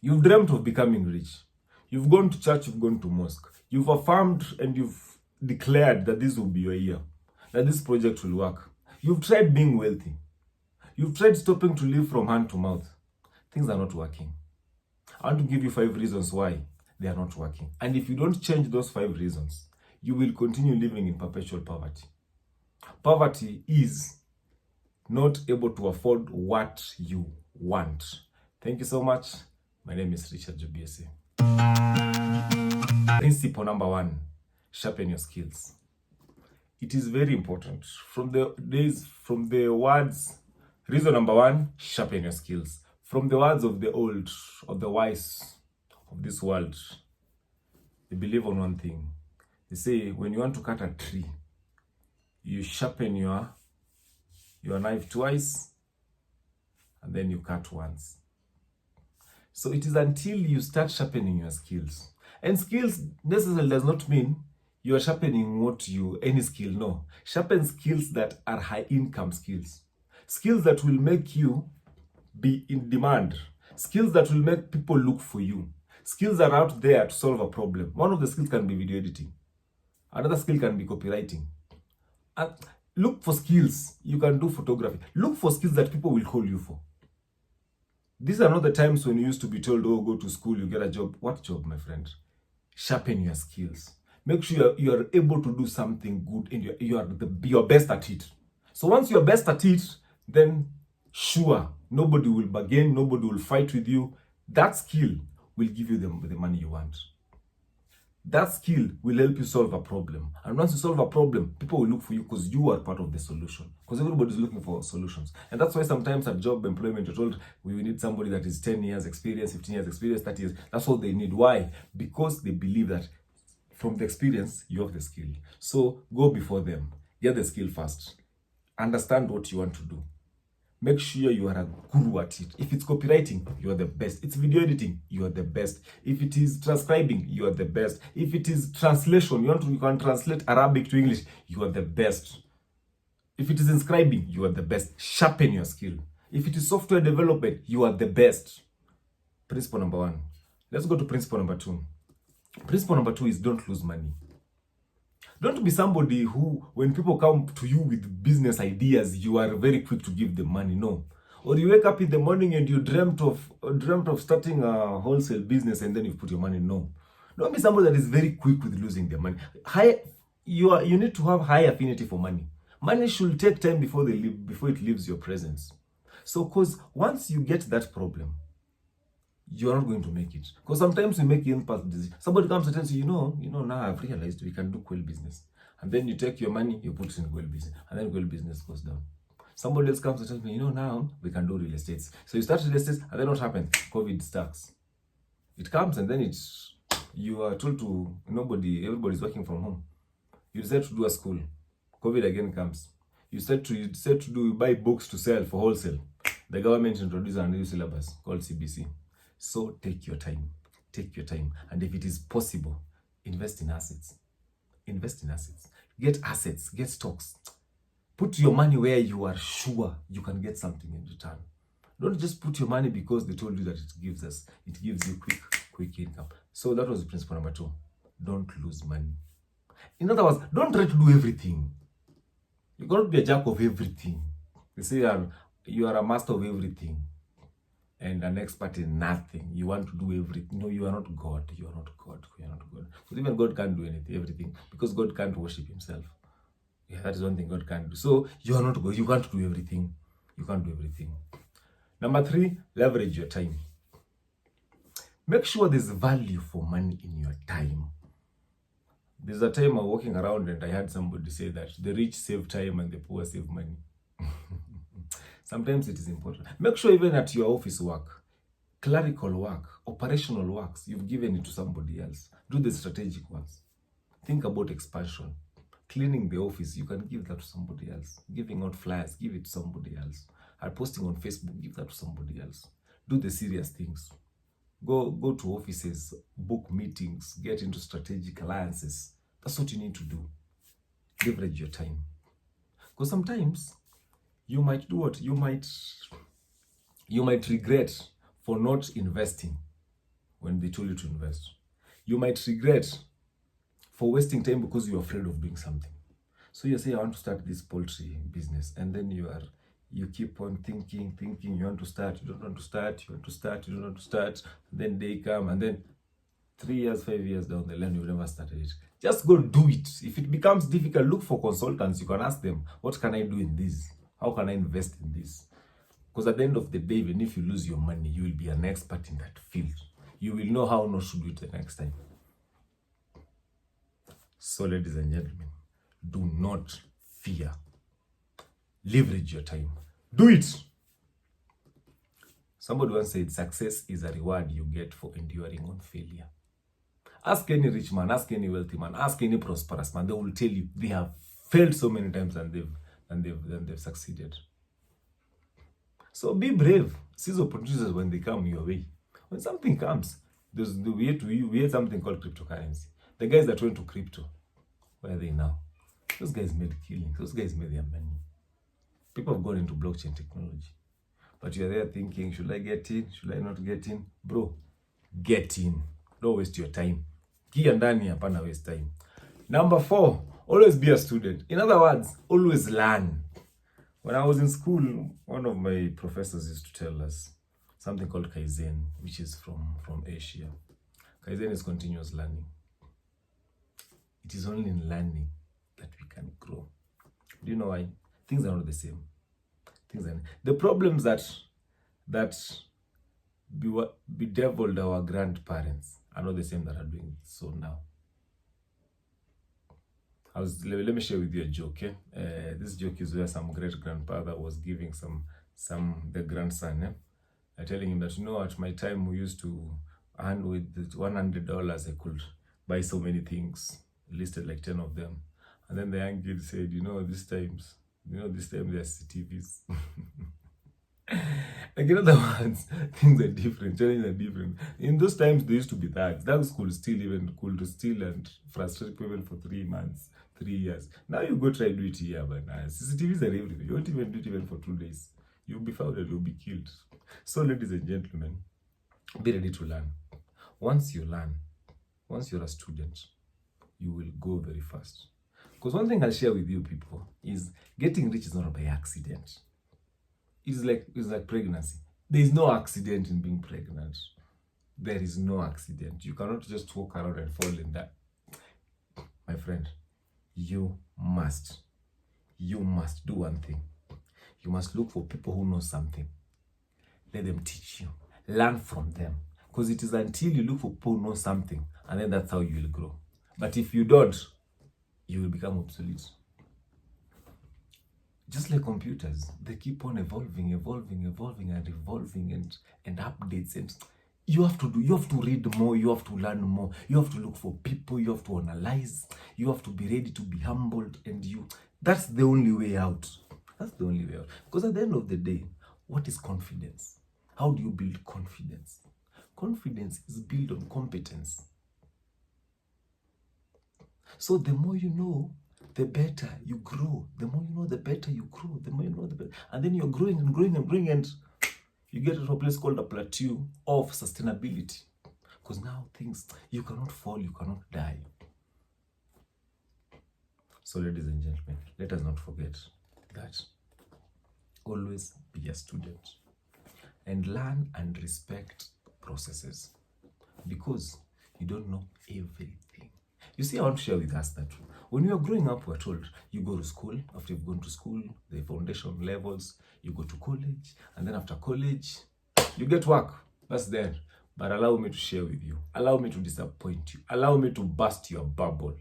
You've dreamt of becoming rich. You've gone to church, you've gone to mosque. You've affirmed and you've declared that this will be your year, that this project will work. You've tried being wealthy. You've tried stopping to live from hand to mouth. Things are not working. I want to give you 5 reasons why they are not working. And if you don't change those 5 reasons, you will continue living in perpetual poverty. Poverty is not able to afford what you want. Thank you so much. My name is Richard Jobiese. Principle number 1, sharpen your skills. It is very important. From the words, reason number 1, sharpen your skills. From the words of the old, of the wise of this world, they believe on one thing. They say, when you want to cut a tree, you sharpen your knife twice, and then you cut once. So it is until you start sharpening your skills. And skills necessarily does not mean you are sharpening any skill. No. Sharpen skills that are high income skills. Skills that will make you be in demand. Skills that will make people look for you. Skills that are out there to solve a problem. One of the skills can be video editing. Another skill can be copywriting. And look for skills. You can do photography. Look for skills that people will call you for. These are not the times when you used to be told, oh, go to school, you get a job. What job, my friend? Sharpen your skills. Make sure you are able to do something good and you are your best at it. So once you're best at it, then sure, nobody will bargain, nobody will fight with you. That skill will give you the money you want. That skill will help you solve a problem. And once you solve a problem, people will look for you because you are part of the solution. Because everybody's looking for solutions. And that's why sometimes at job employment, you're told we need somebody that is 10 years experience, 15 years experience, 30 years. That's what they need. Why? Because they believe that from the experience, you have the skill. So go before them. Get the skill first. Understand what you want to do. Make sure you are a guru at it. If it's copywriting, you are the best. It's video editing, you are the best. If it is transcribing, you are the best. If it is translation, you can translate Arabic to English, you are the best. If it is inscribing, you are the best. Sharpen your skill. If it is software development, you are the best. Principle number 1. Let's go to principle number 2. Principle number 2 is don't lose money. Don't be somebody who, when people come to you with business ideas, you are very quick to give them money. No. Or you wake up in the morning and you dreamt of starting a wholesale business and then you put your money. No. Don't be somebody that is very quick with losing their money. You need to have high affinity for money. Money should take time before it leaves your presence. So, because once you get that problem, you are not going to make it. Because sometimes we make impulse decisions. Somebody comes and tells you, now I've realized we can do coil business. And then you take your money, you put it in coil business. And then coil business goes down. Somebody else comes and tells me, now we can do real estate. So you start real estate, and then what happens? COVID starts. It comes and then you are told to, everybody's working from home. You decide to do a school. COVID again comes. You decide to buy books to sell for wholesale. The government introduces a new syllabus called CBC. So take your time. Take your time. And if it is possible, invest in assets. Invest in assets. Get assets. Get stocks. Put your money where you are sure you can get something in return. Don't just put your money because they told you that it gives you quick income. So that was principle number 2. Don't lose money. In other words, don't try to do everything. You cannot be a jack of everything. They say you are a master of everything and an expert in nothing. You want to do everything. No, you are not God. You are not God. You are not God. So even God can't do everything because God can't worship himself. Yeah, that is one thing God can't do. So you are not God. You can't do everything. You can't do everything. Number 3, leverage your time. Make sure there's value for money in your time. There's a time I'm walking around and I heard somebody say that the rich save time and the poor save money. Sometimes it is important. Make sure even at your office work, clerical work, operational works, you've given it to somebody else. Do the strategic ones. Think about expansion. Cleaning the office, you can give that to somebody else. Giving out flyers, give it to somebody else. Posting on Facebook, give that to somebody else. Do the serious things. Go to offices, book meetings, get into strategic alliances. That's what you need to do. Leverage your time. Because sometimes you might do what? You might regret for not investing when they told you to invest. You might regret for wasting time because you're afraid of doing something. So you say, I want to start this poultry business, and then you keep on thinking, you want to start, you don't want to start, you want to start, you don't want to start. Then they come, and then 3 years, 5 years down the line, you never started it. Just go do it. If it becomes difficult, look for consultants. You can ask them, what can I do in this? How can I invest in this? Because at the end of the day, even if you lose your money, you will be an expert in that field. You will know how not to do it the next time. So, ladies and gentlemen, do not fear. Leverage your time. Do it. Somebody once said, success is a reward you get for enduring on failure. Ask any rich man, ask any wealthy man, ask any prosperous man. They will tell you they have failed so many times and they've succeeded. So be brave. Seize opportunities when they come your way. When something comes, we had something called cryptocurrency. The guys that went to crypto, where are they now? Those guys made killings. Those guys made their money. People have gone into blockchain technology. But you're there thinking, should I get in? Should I not get in? Bro, get in. Don't waste your time. Kia ndani hapana waste time. Number 4, always be a student. In other words, always learn. When I was in school, one of my professors used to tell us something called Kaizen, which is from Asia. Kaizen is continuous learning. It is only in learning that we can grow. Do you know why? Things are not the same. The problems that bedeviled our grandparents are not the same that are doing so now. Let me share with you a joke. This joke is where some great grandfather was giving the grandson, telling him that, at my time we used to earn with $100 I could buy so many things, listed like 10 of them. And then the young kid said, this time there's CCTVs. Like, in other words, things are different, challenges are different. In those times, there used to be thugs. Thugs could steal and frustrate people for 3 months, 3 years. Now you go try to do it here, but CCTVs are everywhere. You won't even do it even for 2 days. You'll be found and you'll be killed. So, ladies and gentlemen, be ready to learn. Once you learn, once you're a student, you will go very fast. Because one thing I'll share with you people is getting rich is not by accident. It's like pregnancy. There is no accident in being pregnant. There is no accident. You cannot just walk around and fall in that. My friend, you must do one thing. You must look for people who know something. Let them teach you. Learn from them. Because it is until you look for people who know something, and then that's how you will grow. But if you don't, you will become obsolete. Just like computers, they keep on evolving and evolving and updates. And you have to read more, you have to learn more, you have to look for people, you have to analyze, you have to be ready to be humbled, and that's the only way out. That's the only way out. Because at the end of the day, what is confidence? How do you build confidence? Confidence is built on competence. So the more you know, the better you grow. The more you know, the better you grow. The more you know, the better. And then you're growing and you get to a place called a plateau of sustainability. Because now you cannot fall, you cannot die. So, ladies and gentlemen, let us not forget that always be a student and learn and respect processes, because you don't know everything. You see, I want to share with us that when you are growing up, we're told you go to school. After you've gone to school, the foundation levels, you go to college, and then after college, you get work. That's there. But allow me to share with you. Allow me to disappoint you. Allow me to burst your bubble.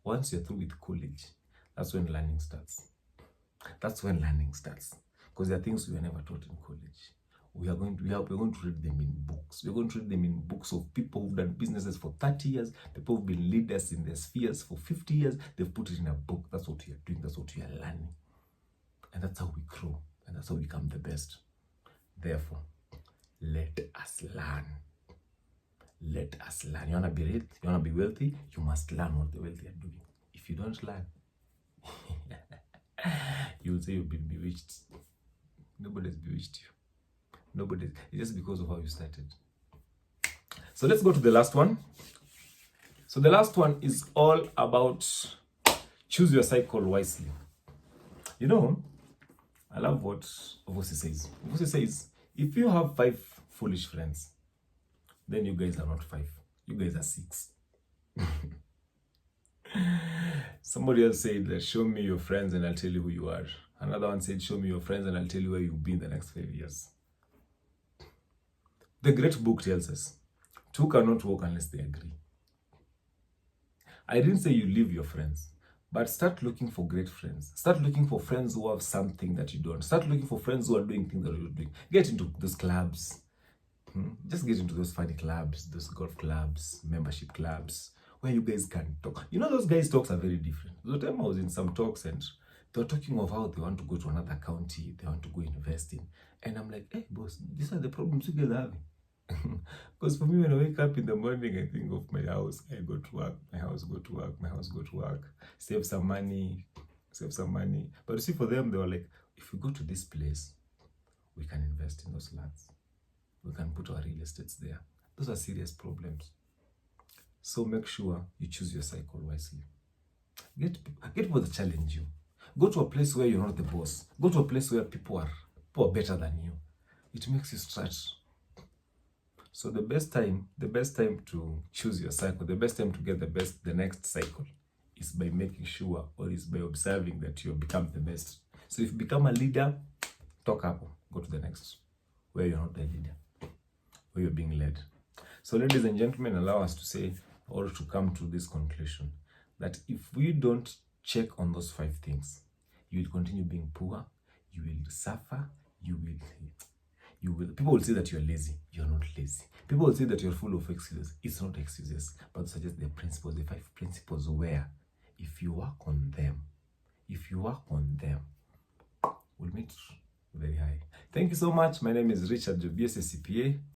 Once you're through with college, that's when learning starts. That's when learning starts. Because there are things we were never taught in college. We're going to read them in books. We're going to read them in books of people who've done businesses for 30 years, people who've been leaders in their spheres for 50 years. They've put it in a book. That's what we are doing. That's what we are learning. And that's how we grow. And that's how we become the best. Therefore, let us learn. Let us learn. You want to be rich? You want to be wealthy? You must learn what the wealthy are doing. If you don't learn, you will say you've been bewitched. Nobody's bewitched you. Nobody. It's just because of how you started. So let's go to the last one. So the last one is all about choose your cycle wisely. You know, I love what Vosi says. Vosi says, if you have 5 foolish friends, then you guys are not 5. You guys are 6. Somebody else said, show me your friends and I'll tell you who you are. Another one said, show me your friends and I'll tell you where you'll be in the next 5 years. The great book tells us, 2 cannot walk unless they agree. I didn't say you leave your friends, but start looking for great friends. Start looking for friends who have something that you don't. Start looking for friends who are doing things that you're doing. Get into those clubs. Just get into those funny clubs, those golf clubs, membership clubs, where you guys can talk. You know, those guys' talks are very different. The time I was in some talks and they were talking of how they want to go to another county, they want to go invest in. And I'm like, hey, boss, these are the problems you guys are having. Because for me, when I wake up in the morning, I think of my house. I go to work, my house, go to work, my house, go to work, save some money. But you see, for them, they were like, if we go to this place, we can invest in those lands. We can put our real estates there. Those are serious problems. So make sure you choose your cycle wisely. Get people that challenge you. Go to a place where you're not the boss. Go to a place where people are better than you. It makes you stretch. So the best time to choose your cycle, the best time to get the next cycle is by making sure, or is by observing that you become the best. So if you become a leader, talk up, go to the next, where you're not the leader, where you're being led. So ladies and gentlemen, allow us to say, or to come to this conclusion, that if we don't check on those 5 things, you will continue being poor, you will suffer, people will say that you're lazy. You're not lazy. People will say that you're full of excuses. It's not excuses, but suggest the principles, the 5 principles where if you work on them, we'll meet very high. Thank you so much. My name is Richard, your BSc CPA.